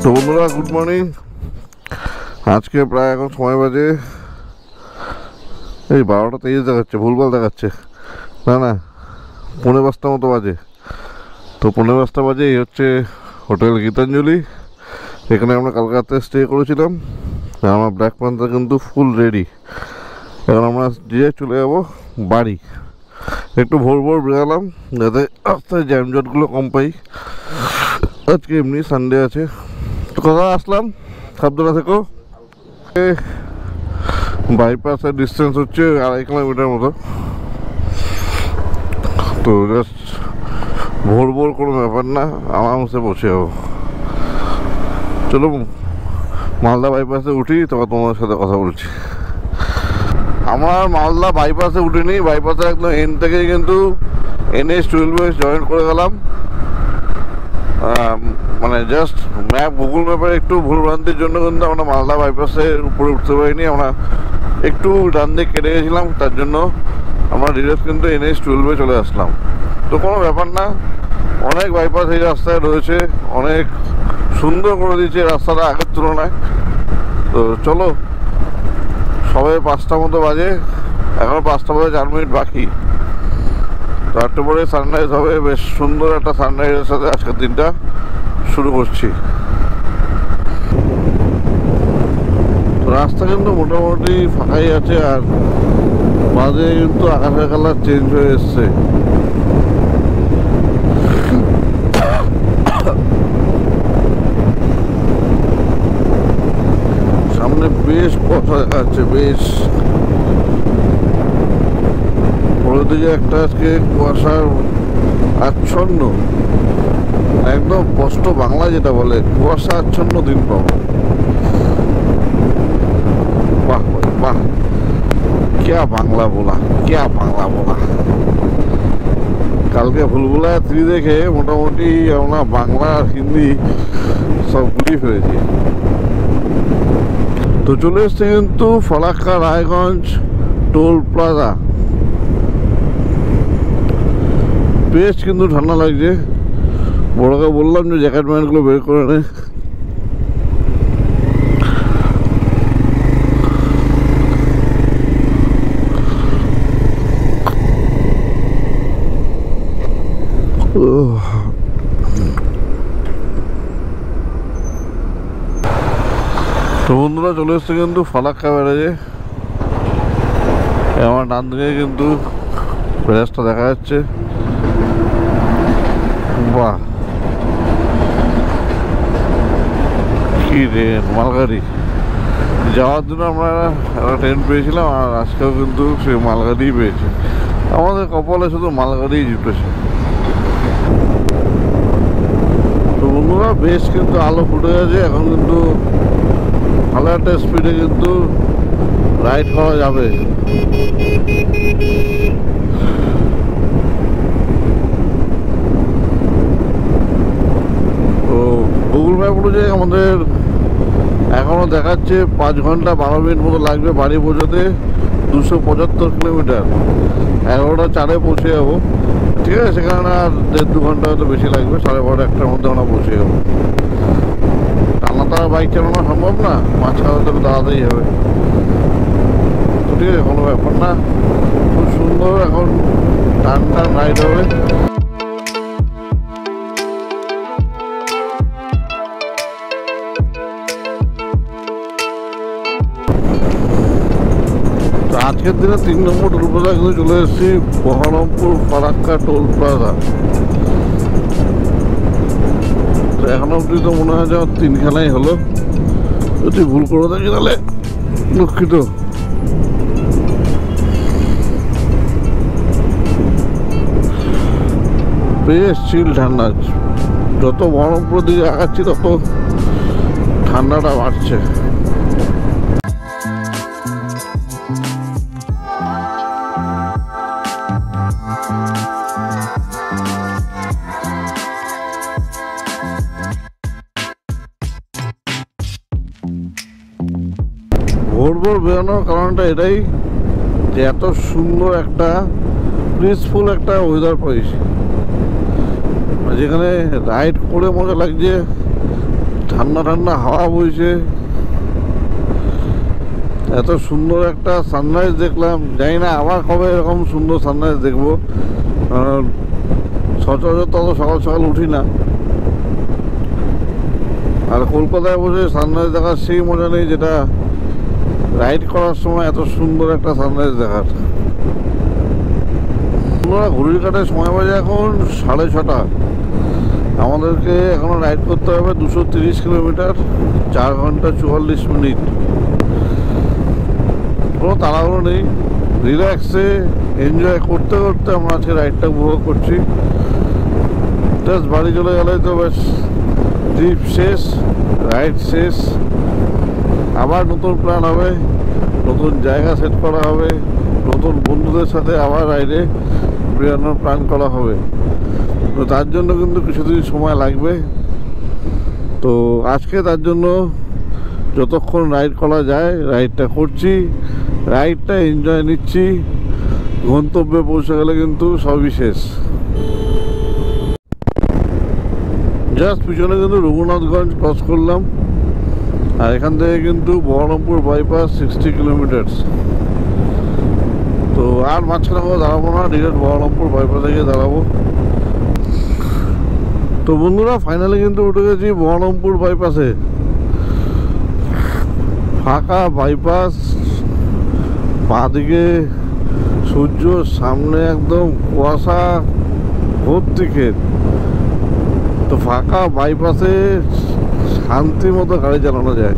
তো বন্ধুরা, good morning. আজকে প্রায় এখন সময় বাজে এই 12টা 23 দেখাচ্ছে, ভুলভাল দেখাচ্ছে, না না 5:45 মতো বাজে। তো 5:45 বাজে। এই হচ্ছে হোটেল গীতাঞ্জলি। এখানে আমরা কালকে রাতে স্টে করেছিলাম। আমার ব্ল্যাক প্যান্থার কিন্তু ফুল রেডি। এখন আমরা দিয়ে চলে যাবো বাড়ি। একটু ভোর ভোর বেরালাম যাতে রাস্তায় জ্যামজটগুলো কম পাই। আজকে এমনি সানডে আছে। তো কোথায় আসলাম, সাবধানে থেকো। বাইপাসের ডিস্টেন্স হচ্ছে 2.5 কিলোমিটার মতো। তো জাস্ট ভোর ভোর কোনো ব্যাপার না, আরামসে বসে যাবো। চলো মালদা বাইপাসে উঠি, তখন তোমার সাথে কথা বলছি। আমার মালদা বাইপাসে উঠিনি, বাইপাসে একদম এন থেকে কিন্তু NH-12 জয়েন করে গেলাম। মানে জাস্ট গুগল ম্যাপের একটু ভুলভ্রান্তির জন্য কিন্তু আমরা মালদা বাইপাসের উপরে উঠতে পারিনি। আমরা একটু ডান দিকে কেটে গেছিলাম, তার জন্য আমরা ডিরেক্ট কিন্তু NH-12 চলে আসলাম। তো কোনো ব্যাপার না, অনেক বাইপাস এই রাস্তায় রয়েছে, অনেক সুন্দর করে দিয়েছে রাস্তাটা আগের তুলনায়। তো চলো, সবে 5টা মতো বাজে, এখন 5টা বাজে 4 মিনিট বাকি। তো একটু পরে সানরাইজ হবে, বেশ সুন্দর একটা সানরাইজের সাথে আজকের দিনটা শুরু করছি। রাস্তা কিন্তু মোটামুটি ফাঁকাই আছে, আর মাঝে কিন্তু আকাশের কালার চেঞ্জ হয়ে এসছে। সামনে বেশ কথা দেখা যাচ্ছে, বেশ পরের দিকে একটা আজকে কুয়াশার আচ্ছন্ন, একদম স্পষ্ট বাংলা যেটা বলে, কুয়াশা আচ্ছন্ন দিন পাবো। বাহ বাহ, क्या বাংলা বলা, क्या বাংলা বলা। কালকে ভুলভুলাইয়া 3 দেখে মোটামুটি আমরা বাংলা আর হিন্দি সব গুলিয়ে ফেলেছি। তো চলে এসছে কিন্তু ফারাক্কা রায়গঞ্জ টোল প্লাজা। বেশ কিন্তু ঠান্ডা লাগছে। বড়কে বললাম যে জ্যাকেট প্যান্টগুলো বের করে নে। তো বন্ধুরা, চলে এসছে কিন্তু ফারাক্কা ব্যারাজে। আমার ডান দিকে কিন্তু ব্যারাজটা দেখা যাচ্ছে। বাহ, কি রে, মালগাড়ি। যাওয়ার জন্য আমরা একটা ট্রেন পেয়েছিলাম, আর আজকেও কিন্তু সেই মালগাড়িই পেয়েছি। আমাদের কপালে শুধু মালগাড়িই জুটেছে। তো বন্ধুরা, বেশ কিন্তু আলো ফুটে গেছে। এখন কিন্তু ভালো একটা স্পিডে কিন্তু রাইড করা যাবে। তো গুগল ম্যাপ অনুযায়ী আমাদের এখনও দেখাচ্ছে 5 ঘন্টা 12 মিনিট মতো লাগবে বাড়ি পৌঁছাতে। 275 কিলোমিটার, 11টা 4-এ পৌঁছে যাবো। ঠিক আছে, সেখানে আর 1.5-2 ঘন্টা হয়তো বেশি লাগবে। 12:30-1টার মধ্যে আমরা পৌঁছে যাবো। টানা তারা বাইক চালানো সম্ভব না, মাঝখানে তো দাঁড়াতেই হবে। তো ঠিক আছে, কোনো ব্যাপার না, খুব সুন্দর এখন টান টান রাইড হবে। তো আজকের দিনে 3 নম্বর টোল প্লাজা কিন্তু চলে এসেছি, বহরমপুর ফারাক্কা টোল প্লাজা। তো এখন অবধি তো মনে হয় যে 3খানাই হলো। যদি ভুল করে থাকি তাহলে দুঃখিত। বেশ চিল ঠান্ডা, যত বহরমপুর দিকে আগাচ্ছি তত ঠান্ডাটা বাড়ছে। ভোর ভোর বেরোনোর কারণটা এটাই যে এত সুন্দর একটা পিসফুল একটা ওয়েদার পাইছি, যেখানে রাইড করে মজা লাগছে, ঠান্ডা ঠান্ডা হাওয়া বইছে, এত সুন্দর একটা সানরাইজ দেখলাম। জানি না আবার কবে এরকম সুন্দর সানরাইজ দেখবো, কারণ সচরাচর তত সকাল সকাল উঠি না। আর কলকাতায় বসে সানরাইজ দেখার সেই মজা নেই যেটা রাইড করার সময় এত সুন্দর একটা সানরাইজ দেখার। আমরা ঘড়ির কাটায় সময় বাজে এখন 6:30। আমাদেরকে এখনো রাইড করতে হবে 230 কিলোমিটার, 4 ঘন্টা 44 মিনিট। কোনো তাড়াহুড়ো নেই, রিল্যাক্সে এনজয় করতে করতে আমরা আজকে রাইডটা উপভোগ করছি। জাস্ট বাড়ি চলে গেলে তো বেশ ট্রিপ শেষ, রাইড শেষ। আবার নতুন প্ল্যান হবে, নতুন জায়গা সেট করা হবে, নতুন বন্ধুদের সাথে আবার রাইডে বেরোনোর প্ল্যান করা হবে। তো তার জন্য কিন্তু কিছুদিন সময় লাগবে। তো আজকে তার জন্য যতক্ষণ রাইড করা যায় রাইডটা করছি, রাইডটা এনজয় নিচ্ছি। গন্তব্যে পৌঁছে গেলে কিন্তু সবই শেষ। জাস্ট পিছনে কিন্তু রঘুনাথগঞ্জ ক্রস করলাম, আর এখান থেকে কিন্তু বহরমপুর বাইপাস 60 কিলোমিটার। তো আর মাঝখানে কোথাও দাঁড়াবো না, ডিরেক্ট বহরমপুর বাইপাসে গিয়ে দাঁড়াবো। তো বন্ধুরা ফাইনালি কিন্তু উঠে গেছি বহরমপুর বাইপাসে। ফাঁকা বাইপাস, বাঁদিকে সূর্য, সামনে একদম কুয়াশা ভর্তি ক্ষেত। তো ফাঁকা বাইপাসে শান্তি মতো গাড়ি চালানো যায়,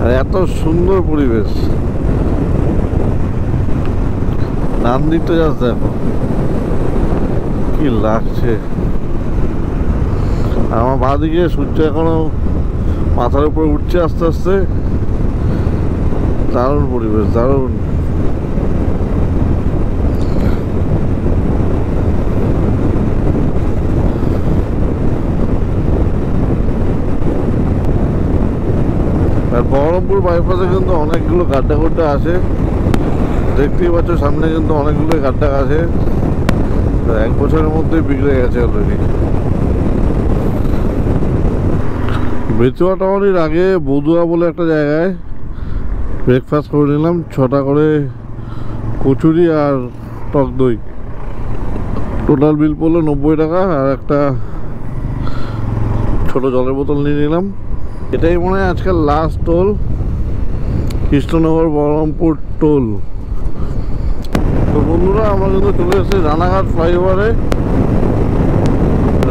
আর এত সুন্দর পরিবেশ। ডান দিকটা যাচ্ছে দেখো কি লাগছে। আমার বাঁদিকে সূর্য এখনো মাথার উপরে উঠছে আস্তে আস্তে। দারুণ পরিবেশ, দারুণ। আর বহরমপুর বাইপাসে কিন্তু অনেকগুলো গাড্ডা গুড্ডা আছে, দেখতেই পাচ্ছ সামনে কিন্তু অনেকগুলো গাড্ডা আছে। 1 বছরের মধ্যে বিগড়ে গেছে অলরেডি। বেচুয়া টাওয়ারের আগে বদুয়া বলে একটা জায়গায় ব্রেকফাস্ট করে নিলাম। 6টা করে কচুরি আর টক দই, টোটাল বিল পড়লো 90 টাকা। আর একটা ছোট জলের বোতল নিয়ে নিলাম। এটাই মনে হয় আজকাল last toll, Krishnanagar Baharampur toll. তো বন্ধুরা আমরা কিন্তু চলে এসেছি রানাঘাট ফ্লাইওভারে।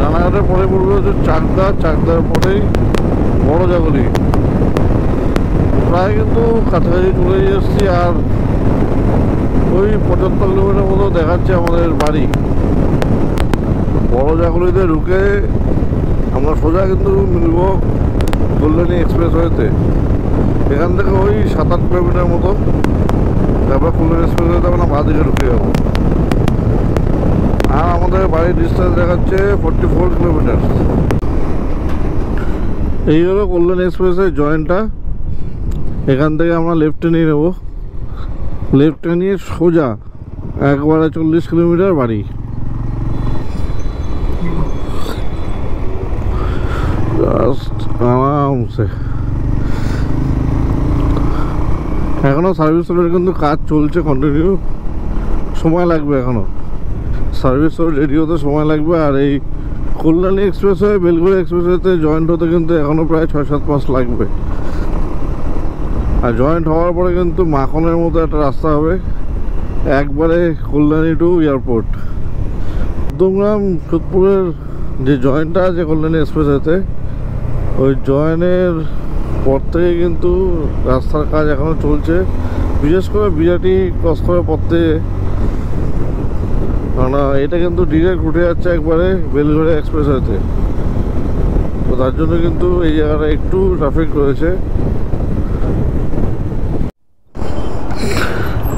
রানাঘাটের পরে পড়বে হচ্ছে চাকদা, চাকদার পরেই বড় জাগলি। প্রায় কিন্তু কাছাকাছি চলে এসেছি, আর ওই 75 কিলোমিটার মতো দেখাচ্ছে আমাদের বাড়ি। বড় জাগলিতে ঢুকে আমরা সোজা কিন্তু মিলব কল্যাণী এক্সপ্রেসওয়েতে। এখান থেকে ওই 7-8 কিলোমিটার মতো, তারপর কল্যাণী এক্সপ্রেসওয়েতে আমরা বাঁ দিকে ঢুকে যাবো। আর আমাদের বাড়ির ডিস্টেন্স দেখাচ্ছে 44 কিলোমিটার। এই হলো কল্যাণী এক্সপ্রেসের জয়েন্টটা। এখান থেকে আমরা লেফটে নিয়ে নেব, লেফটে নিয়ে সোজা একবারে 40 কিলোমিটার বাড়ি। জাস্ট আরামসে। এখনো সার্ভিস রোডের কিন্তু কাজ চলছে কন্টিনিউ, সময় লাগবে এখনো। সার্ভিস রোড রেডি হতে সময় লাগবে। আর এই কল্যাণী এক্সপ্রেসওয়ে বেলঘড়ি এক্সপ্রেসওয়েতে জয়েন্ট হতে কিন্তু এখনো প্রায় 6-7 মাস লাগবে। আর জয়েন্ট হওয়ার পরে কিন্তু মাখনের মতো একটা রাস্তা হবে একবারে কল্যাণী টু এয়ারপোর্ট। মধ্যমগ্রাম সোদপুরের যে জয়েন্টটা আছে কল্যাণী এক্সপ্রেসওয়েতে, ওই জয়েন্টের পর থেকে কিন্তু রাস্তার কাজ এখনও চলছে, বিশেষ করে বিরাটি ক্রস করার পর থেকে। কারণ এটা কিন্তু ডিরেক্ট উঠে যাচ্ছে একবারে বেলঘড়ি এক্সপ্রেসওয়েতে। তো তার জন্য কিন্তু এই জায়গাটা একটু ট্রাফিক রয়েছে।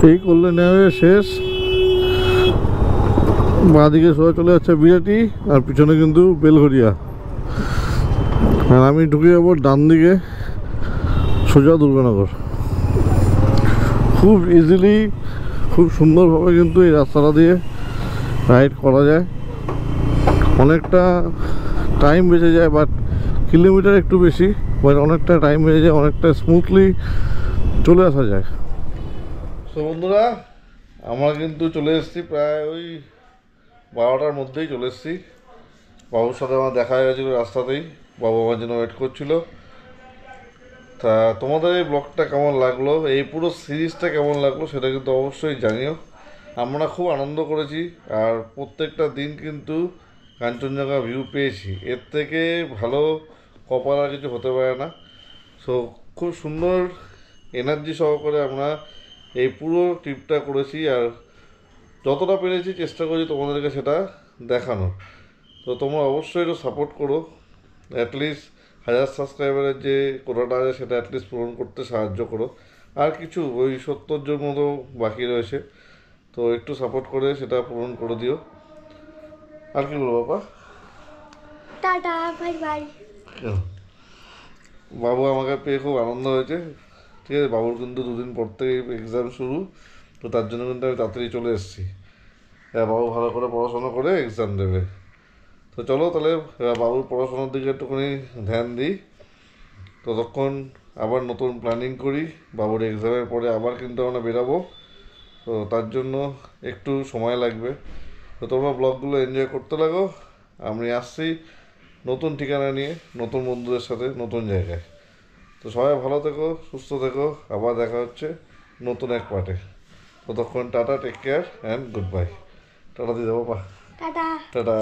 এই কল্যাণী হাইওয়ে শেষ, বাঁদিকে সোজা চলে যাচ্ছে বিরাটি, আর পিছনে কিন্তু বেলঘড়িয়া। আর আমি ঢুকে যাবো ডান দিকে সোজা দুর্গানগর। খুব ইজিলি, খুব সুন্দরভাবে কিন্তু এই রাস্তাটা দিয়ে রাইড করা যায়। অনেকটা টাইম বেঁচে যায়, বাট কিলোমিটার একটু বেশি, বাট অনেকটা টাইম হয়ে যায়, অনেকটা স্মুথলি চলে আসা যায়। তো বন্ধুরা, আমরা কিন্তু চলে এসেছি প্রায় ওই 12টার মধ্যেই চলে এসেছি। বাবুর সাথে আমার দেখা হয়ে গেছিলো রাস্তাতেই, বাবু আমার জন্য ওয়েট করছিল। তা তোমাদের এই ব্লগটা কেমন লাগলো, এই পুরো সিরিজটা কেমন লাগলো সেটা কিন্তু অবশ্যই জানিও। আমরা খুব আনন্দ করেছি, আর প্রত্যেকটা দিন কিন্তু কাঞ্চনজঙ্ঘা ভিউ পেয়েছি, এর থেকে ভালো কপাল আর কিছু হতে পারে না। সো খুব সুন্দর এনার্জি সহকারে আমরা এই পুরো ট্রিপটা করেছি, আর যতটা পেরেছি চেষ্টা করেছি তোমাদেরকে সেটা দেখানো। তো তোমরা অবশ্যই একটু সাপোর্ট করো, অ্যাটলিস্ট 1000 সাবস্ক্রাইবারের যে কোটাটা আছে সেটা অ্যাটলিস্ট পূরণ করতে সাহায্য করো। আর কিছু ওই 70 জন মতো বাকি রয়েছে, তো একটু সাপোর্ট করে সেটা পূরণ করে দিও। আর কি বলবো বাবা? Tata, bye bye. বাবু আমাকে পেয়ে খুব আনন্দ হয়েছে। ঠিক আছে, বাবুর কিন্তু 2 দিন পর থেকে এক্সাম শুরু, তো তার জন্য কিন্তু আমি তাড়াতাড়ি চলে এসেছি। হ্যাঁ, বাবু ভালো করে পড়াশোনা করে এক্সাম দেবে। তো চলো তাহলে বাবুর পড়াশোনার দিকে একটুখানি ধ্যান দিই, ততক্ষণ আবার নতুন প্ল্যানিং করি। বাবুর এক্সামের পরে আবার কিন্তু আমরা বেরাবো, তো তার জন্য একটু সময় লাগবে। তো তোমরা ব্লগগুলো এনজয় করতে লাগো, আমি আসছি নতুন ঠিকানা নিয়ে, নতুন বন্ধুদের সাথে, নতুন জায়গায়। তো সবাই ভালো থেকো, সুস্থ থেকো, আবার দেখা হচ্ছে নতুন এক পার্টে। ততক্ষণ tata, take care and good bye. টাটা দিয়ে দেবো পা, টাটা। টাটা।